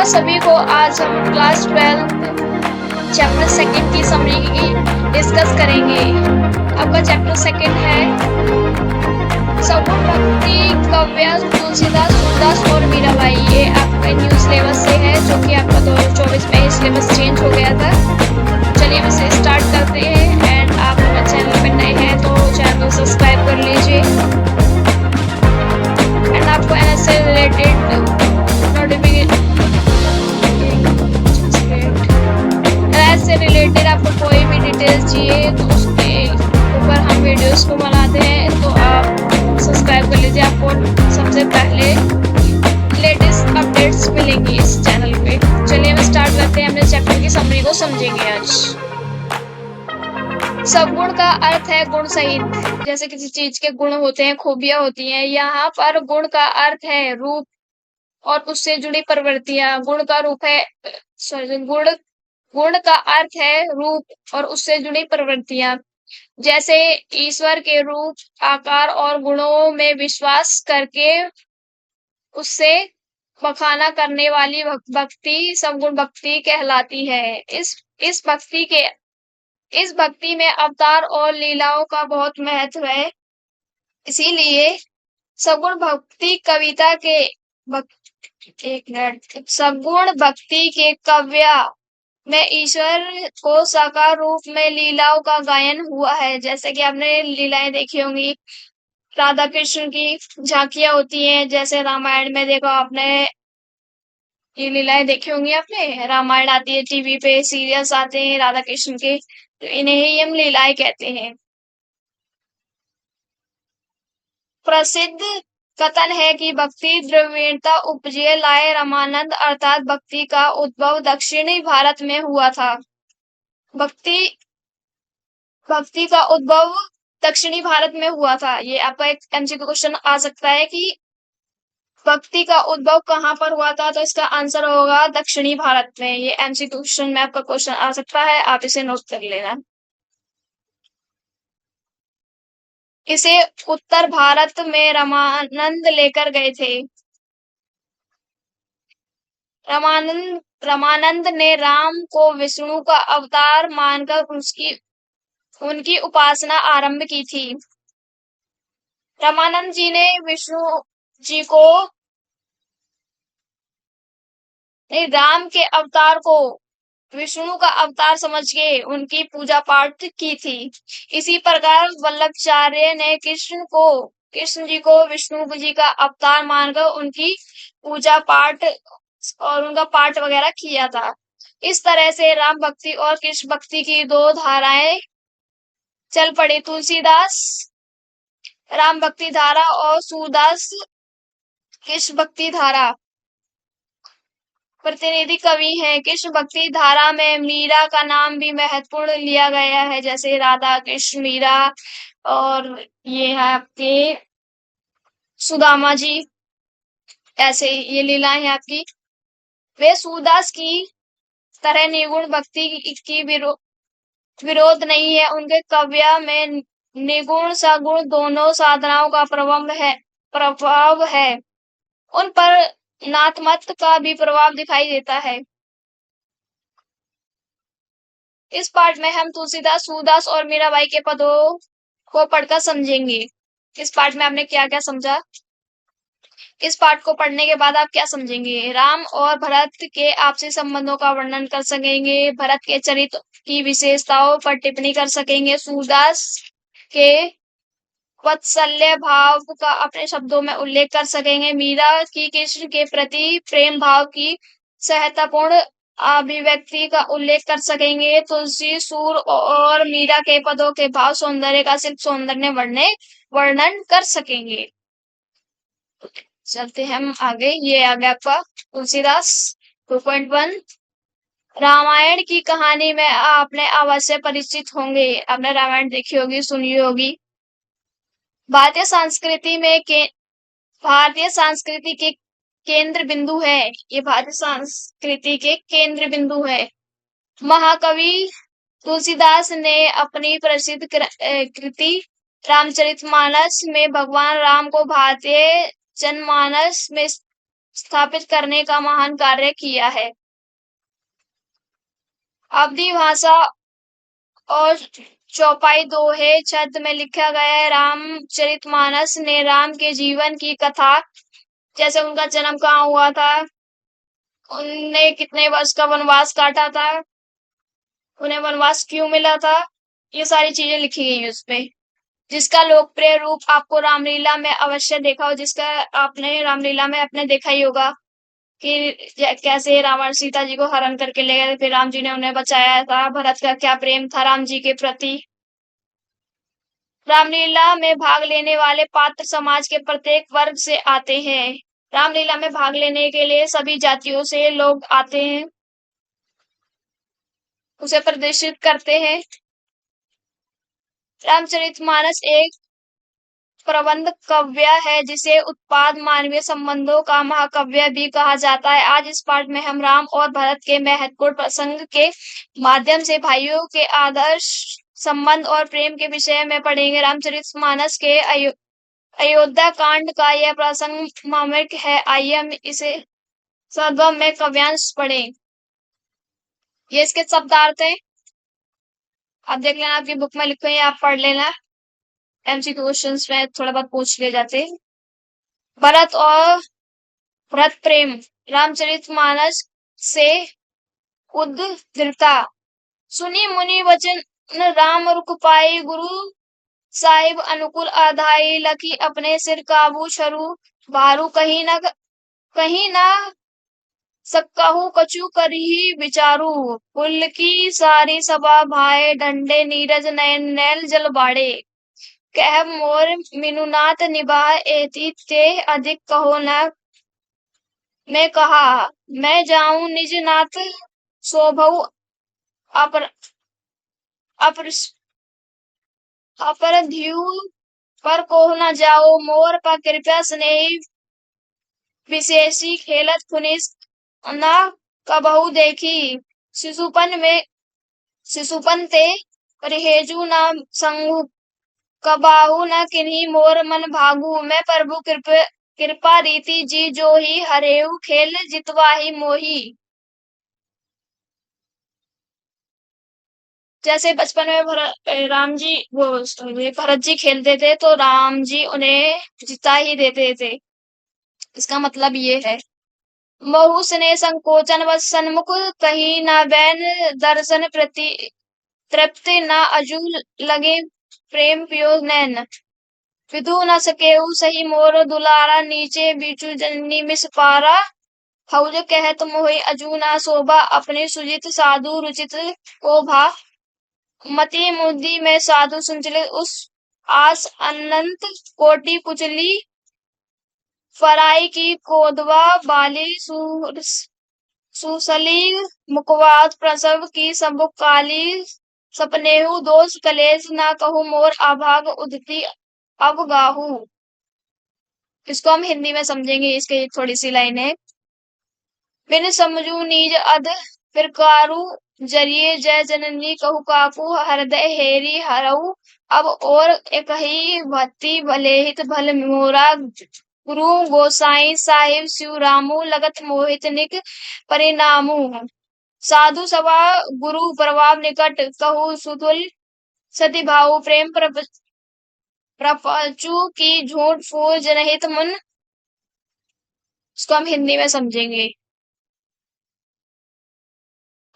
सभी को। आज हम क्लास 12 चैप्टर सेकंड की समरी की डिस्कस करेंगे। आपका चैप्टर सेकंड है सगुण भक्ति, काव्य, तुलसीदास, सूरदास और मीराबाई। ये आपका न्यू सिलेबस से है, जो कि आपका 2024 में सिलेबस चेंज हो गया था। चलिए हम इसे स्टार्ट करते हैं। एंड आप हमारे चैनल पे नए हैं तो चैनल को सब्सक्राइब कर लीजिए। एंड आपको एनएस से रिलेटेड से रिलेटेड आपको कोई भी डिटेल्स चाहिए तो उसके ऊपर हम वीडियोस को बनाते हैं, तो आप सब्सक्राइब कर लीजिए। आपको सबसे पहले लेटेस्ट अपडेट्स मिलेंगी इस चैनल पे। चलिए हम स्टार्ट करते हैं, अपने चैप्टर की समरी को समझेंगे आज। सगुण का अर्थ है गुण सहित। जैसे किसी चीज के गुण होते हैं, खूबियां होती हैं, यहाँ पर गुण का अर्थ है रूप और उससे जुड़ी प्रवृत्तियां। गुण का रूप है गुण का अर्थ है रूप और उससे जुड़ी प्रवृत्तियां। जैसे ईश्वर के रूप, आकार और गुणों में विश्वास करके उससे बखाना करने वाली भक्ति सगुण भक्ति कहलाती है। इस भक्ति के इस भक्ति में अवतार और लीलाओं का बहुत महत्व है। इसीलिए सगुण भक्ति कविता के सगुण भक्ति के काव्य में ईश्वर को साकार रूप में लीलाओं का गायन हुआ है। जैसे कि आपने लीलाएं देखी होंगी, राधा कृष्ण की झांकियां होती हैं। जैसे रामायण में देखो आपने, ये लीलाएं देखी होंगी आपने। रामायण आती है टीवी पे, सीरियल्स आते हैं राधा कृष्ण के, तो इन्हें ही हम लीलाएं कहते हैं। प्रसिद्ध कथन है कि भक्ति द्रव्यता उपजे लाए रामानंद, अर्थात भक्ति का उद्भव दक्षिणी भारत में हुआ था। भक्ति भक्ति का उद्भव दक्षिणी भारत में हुआ था। ये आपका एक एमसीक्यू क्वेश्चन आ सकता है कि भक्ति का उद्भव कहाँ पर हुआ था, तो इसका आंसर होगा दक्षिणी भारत में। ये एमसीक्यू क्वेश्चन में आपका क्वेश्चन आ सकता है, आप इसे नोट कर लेना। इसे उत्तर भारत में रामानंद लेकर गए थे। रामानंद ने राम को विष्णु का अवतार मानकर उनकी उपासना आरंभ की थी। रामानंद जी ने विष्णु जी को राम के अवतार को विष्णु का अवतार समझ के उनकी पूजा पाठ की थी। इसी प्रकार वल्लभाचार्य ने कृष्ण जी को विष्णु जी का अवतार मानकर उनकी पूजा पाठ और उनका पाठ वगैरह किया था। इस तरह से राम भक्ति और कृष्ण भक्ति की दो धाराएं चल पड़ी। तुलसीदास राम भक्ति धारा और सूरदास कृष्ण भक्ति धारा प्रतिनिधि कवि हैं। कृष्ण भक्ति धारा में मीरा का नाम भी महत्वपूर्ण लिया गया है। जैसे राधा कृष्ण मीरा, और ये है आपके सुदामा जी, ऐसे ये लीलाएं हैं आपकी। वे सूरदास की तरह निर्गुण भक्ति की विरोध नहीं है। उनके काव्य में निर्गुण सगुण दोनों साधनाओं का प्रभाव है। उन पर नाथमत का भी प्रभाव दिखाई देता है। इस पाठ में हम तुलसीदास, सूरदास और मीराबाई के पदों को पढ़कर समझेंगे। इस पाठ में आपने क्या क्या समझा, इस पाठ को पढ़ने के बाद आप क्या समझेंगे? राम और भरत के आपसी संबंधों का वर्णन कर सकेंगे। भरत के चरित्र की विशेषताओं पर टिप्पणी कर सकेंगे। सूरदास के वात्सल्य भाव का अपने शब्दों में उल्लेख कर सकेंगे। मीरा की कृष्ण के प्रति प्रेम भाव की सहजतापूर्ण अभिव्यक्ति का उल्लेख कर सकेंगे। तुलसी, सूर और मीरा के पदों के भाव सौंदर्य का शिल्प सौंदर्य वर्णन कर सकेंगे। चलते हैं हम आगे। ये आ गया आपका तुलसीदास 2.1। रामायण की कहानी में आपने अवश्य परिचित होंगे। आपने रामायण देखी होगी, सुनी होगी। भारतीय संस्कृति के केंद्र बिंदु है। ये भारतीय संस्कृति के केंद्र बिंदु है। महाकवि तुलसीदास ने अपनी प्रसिद्ध कृति रामचरितमानस में भगवान राम को भारतीय जनमानस में स्थापित करने का महान कार्य किया है। अवधी भाषा और चौपाई दोहे छंद में लिखा गया है। रामचरितमानस ने राम के जीवन की कथा, जैसे उनका जन्म कहाँ हुआ था, उनने कितने वर्ष का वनवास काटा था, उन्हें वनवास क्यों मिला था, ये सारी चीजें लिखी गई हैं उसमें। जिसका लोकप्रिय रूप आपको रामलीला में अवश्य देखा हो, जिसका आपने रामलीला में अपने देखा ही होगा कि कैसे रावण सीता जी को हरण करके ले गए, फिर राम जी ने उन्हें बचाया था, भरत का क्या प्रेम था राम जी के प्रति। रामलीला में भाग लेने वाले पात्र समाज के प्रत्येक वर्ग से आते हैं। रामलीला में भाग लेने के लिए सभी जातियों से लोग आते हैं, उसे प्रदर्शित करते हैं। रामचरितमानस एक प्रबंध काव्य है, जिसे उत्पाद मानवीय संबंधों का महाकाव्य भी कहा जाता है। आज इस पाठ में हम राम और भरत के महत्वपूर्ण प्रसंग के माध्यम से भाइयों के आदर्श संबंध और प्रेम के विषय में पढ़ेंगे। रामचरितमानस के अयोध्या कांड का यह प्रसंग मार्मिक है। आइए हम इसे सद्भाव में काव्यांश पढ़ें। ये इसके शब्दार्थ हैं, आप देख लेना, आपकी बुक में लिखे हैं, आप पढ़ लेना। एमसीक्यू क्वेश्चंस में थोड़ा बहुत पूछ ले जाते हैं। भरत और भरत प्रेम। रामचरितमानस से उद्धृता। सुनी मुनि वचन राम रुख पाई, गुरु साहिब अनुकूल आधाई, लखी अपने सिर काबू छरु भारू, कहीं ना सकहु कछु करही विचारू, कुल की सारी सभा भाए डंडे, नीरज नयन नैल जल बाड़े, कह मोर मिनुनाथ निभा एति ते अधिक कहो न। मैं कहा मैं जाऊं निज नाथ, शोभऊ अपर अपर अपरध्यू, पर को न जाओ मोर पर कृपया स्नेही, विशेषी खेलत खुनिस न कबहु देखी, शिशुपन ते परहेजू न संगु, कबाहू न किन्हीं मोर मन भागू, मैं प्रभु कृपा रीति जी जो ही, हरेऊ खेल जितवाही मोही। जैसे बचपन में राम जी ये भरत जी खेलते थे तो राम जी उन्हें जिता ही देते थे, इसका मतलब ये है। महु स्नेह संकोचन व सन्मुख, कहीं न बैन दर्शन प्रति तृप्ति, न अजू लगे प्रेम पियो नैन, विधु न सकेऊ सही मोर दुलारा, नीचे बीचू जननी मिस पारा, हौज कहत मोहि अजू न शोभा, अपने सुजित साधु रुचित को भा, मति मुद्दी में साधु संचलित उस आस अनंत कोटि कुचली, फराई की कोदवा बाली सुसली, मुखवात प्रसव की सबुक काली, सपनेहु दोष कलेश न कहूँ मोर अभाग उदती अब गाहू। इसको हम हिंदी में समझेंगे, इसके थोड़ी सी लाइनें। बिन समझू नीज अध फिरकारू, जरिए जय जननी कहू काकू, हृदय हेरी हरऊ अब और एक ही भक्ति भले हित भल मोरा, गुरु गोसाई साहिब शिव रामू, लगत मोहित निक परिणामू, साधु सभा गुरु प्रभाव निकट, कहू सुतुल सती भाऊ, प्रेम प्रपंचु की झूठ फूल जनहित मुन। इसको हम हिंदी में समझेंगे।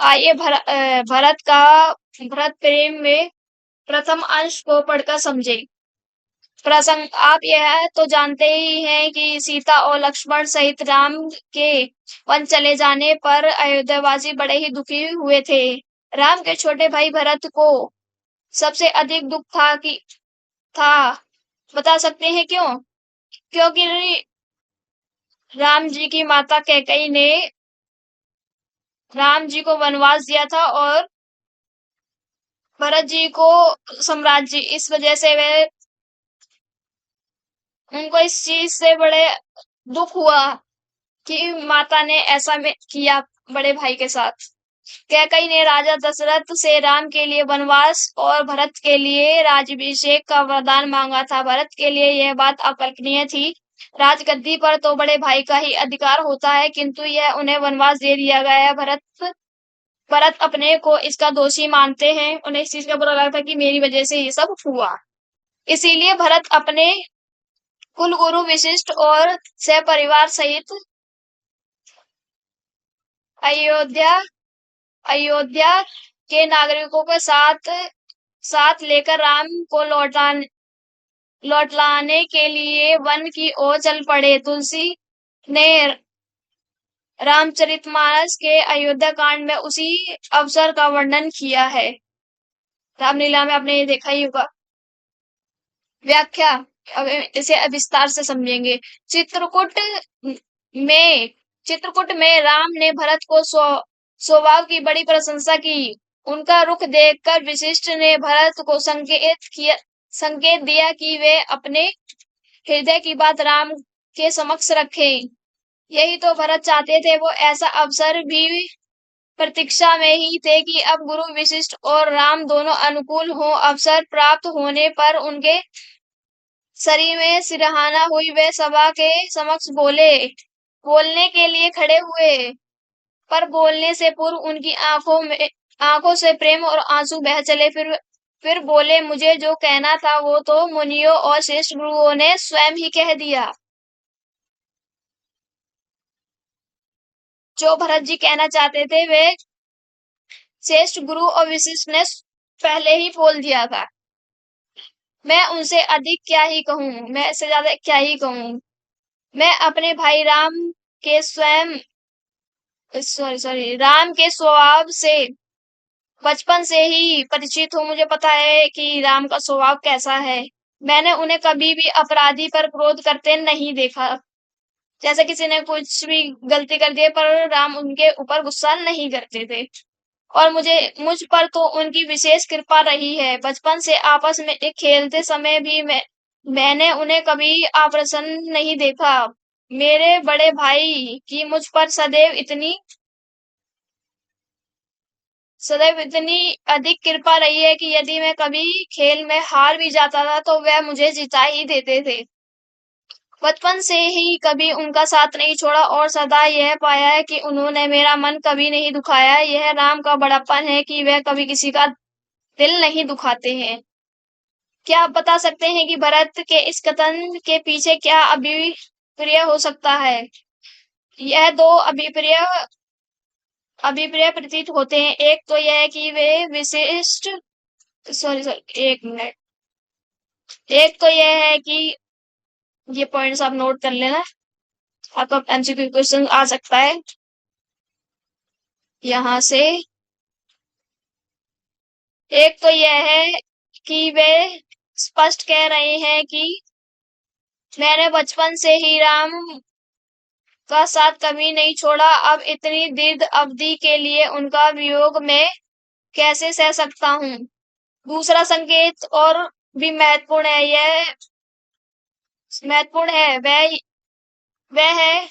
आइए भरत प्रेम में प्रथम अंश को पढ़कर समझे। प्रसंग आप यह तो जानते ही हैं कि सीता और लक्ष्मण सहित राम के वन चले जाने पर अयोध्यावासी बड़े ही दुखी हुए थे। राम के छोटे भाई भरत को सबसे अधिक दुख था। बता सकते हैं क्यों? क्योंकि राम जी की माता कैकेयी ने राम जी को वनवास दिया था और भरत जी को साम्राज्य, इस वजह से वे उनको इस चीज से बड़े दुख हुआ कि माता ने ऐसा किया बड़े भाई के साथ। कैकेयी ने राजा दशरथ से राम के लिए वनवास और भरत के लिए राज्याभिषेक का वरदान मांगा था। भरत के लिए यह बात अकल्पनीय थी राजगद्दी पर तो बड़े भाई का ही अधिकार होता है, किंतु यह उन्हें वनवास दे दिया गया है। भरत भरत अपने को इसका दोषी मानते हैं। उन्हें इस चीज का बुरा लगता है कि मेरी वजह से ये सब हुआ। इसीलिए भरत अपने कुल गुरु वशिष्ठ और सहपरिवार सहित अयोध्या अयोध्या के नागरिकों के साथ साथ लेकर राम को लौटलाने के लिए वन की ओर चल पड़े। तुलसी ने रामचरितमानस के अयोध्या कांड में उसी अवसर का वर्णन किया है। रामलीला में आपने ये देखा ही होगा। व्याख्या, अब इसे विस्तार से समझेंगे। चित्रकूट में चित्रकूट में राम ने भरत को स्वभाव की बड़ी प्रशंसा की। उनका रुख देखकर वशिष्ठ ने भरत को संकेत दिया कि वे अपने हृदय की बात राम के समक्ष रखें। यही तो भरत चाहते थे। वो ऐसा अवसर भी प्रतीक्षा में ही थे कि अब गुरु वशिष्ठ और राम दोनों अनुकूल हों। अवसर प्राप्त होने पर उनके शरीर में सिरहाना हुई। वे सभा के समक्ष बोलने के लिए खड़े हुए, पर बोलने से पूर्व उनकी आंखों से प्रेम और आंसू बह चले। फिर बोले, मुझे जो कहना था वो तो मुनियों और श्रेष्ठ गुरुओं ने स्वयं ही कह दिया। जो भरत जी कहना चाहते थे वे श्रेष्ठ गुरु और वशिष्ठ ने पहले ही बोल दिया था। मैं उनसे अधिक क्या ही कहूँ, मैं इससे ज्यादा क्या ही कहूँ। मैं अपने भाई राम के स्वभाव से बचपन से ही परिचित हूँ। मुझे पता है कि राम का स्वभाव कैसा है। मैंने उन्हें कभी भी अपराधी पर क्रोध करते नहीं देखा। जैसे किसी ने कुछ भी गलती कर दी पर राम उनके ऊपर गुस्सा नहीं करते थे। और मुझ पर तो उनकी विशेष कृपा रही है। बचपन से आपस में एक खेलते समय भी मैंने उन्हें कभी अप्रसन्न नहीं देखा। मेरे बड़े भाई की मुझ पर सदैव इतनी अधिक कृपा रही है कि यदि मैं कभी खेल में हार भी जाता था तो वह मुझे जिता ही देते थे। बचपन से ही कभी उनका साथ नहीं छोड़ा और सदा यह पाया है कि उन्होंने मेरा मन कभी नहीं दुखाया। यह राम का बड़प्पन है कि वह कभी किसी का दिल नहीं दुखाते हैं। क्या आप बता सकते हैं कि भरत के इस कथन के पीछे क्या अभिप्राय हो सकता है? यह दो अभिप्राय प्रतीत होते हैं। एक तो यह है कि वे विशिष्ट सॉरी सॉरी एक मिनट एक तो यह है कि ये पॉइंट्स आप नोट कर लेना। आपका एमसीक्यू क्वेश्चन आ सकता है यहाँ से। एक तो यह है कि वे स्पष्ट कह रहे हैं कि मैंने बचपन से ही राम का साथ कभी नहीं छोड़ा। अब इतनी दीर्घ अवधि के लिए उनका वियोग मैं कैसे सह सकता हूँ। दूसरा संकेत और भी महत्वपूर्ण है। वह है,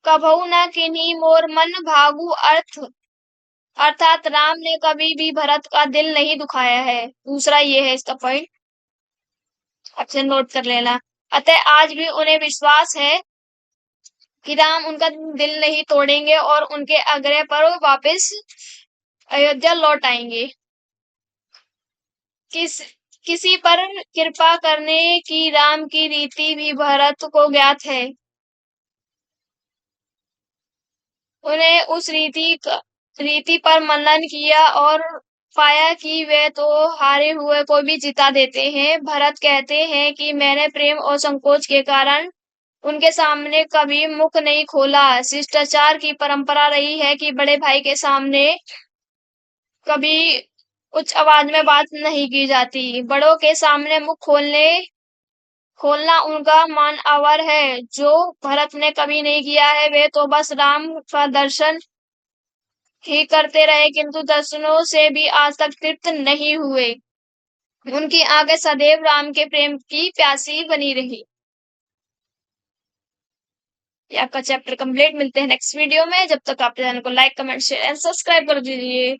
कभू न किन्हीं मोर मन भागु अर्थात राम ने कभी भी भरत का दिल नहीं दुखाया है। दूसरा ये है इसका पॉइंट, आपसे नोट कर लेना। अतः आज भी उन्हें विश्वास है कि राम उनका दिल नहीं तोड़ेंगे और उनके आग्रह पर वापस अयोध्या लौट आएंगे। किसी पर कृपा करने की राम की रीति भी भरत को ज्ञात है। उन्हें उस रीति पर मनन किया और पाया कि वे तो हारे हुए को भी जिता देते हैं। भरत कहते हैं कि मैंने प्रेम और संकोच के कारण उनके सामने कभी मुख नहीं खोला। शिष्टाचार की परंपरा रही है कि बड़े भाई के सामने कभी उच्च आवाज में बात नहीं की जाती। बड़ों के सामने मुख खोलना उनका मानवर है, जो भरत ने कभी नहीं किया है। वे तो बस राम का दर्शन ही करते रहे, किंतु दर्शनों से भी आज तक तृप्त नहीं हुए। उनकी आंखें सदैव राम के प्रेम की प्यासी बनी रही। ये आपका चैप्टर कंप्लीट। मिलते हैं नेक्स्ट वीडियो में। जब तक आप चैनल को like comment share and subscribe कर दीजिए।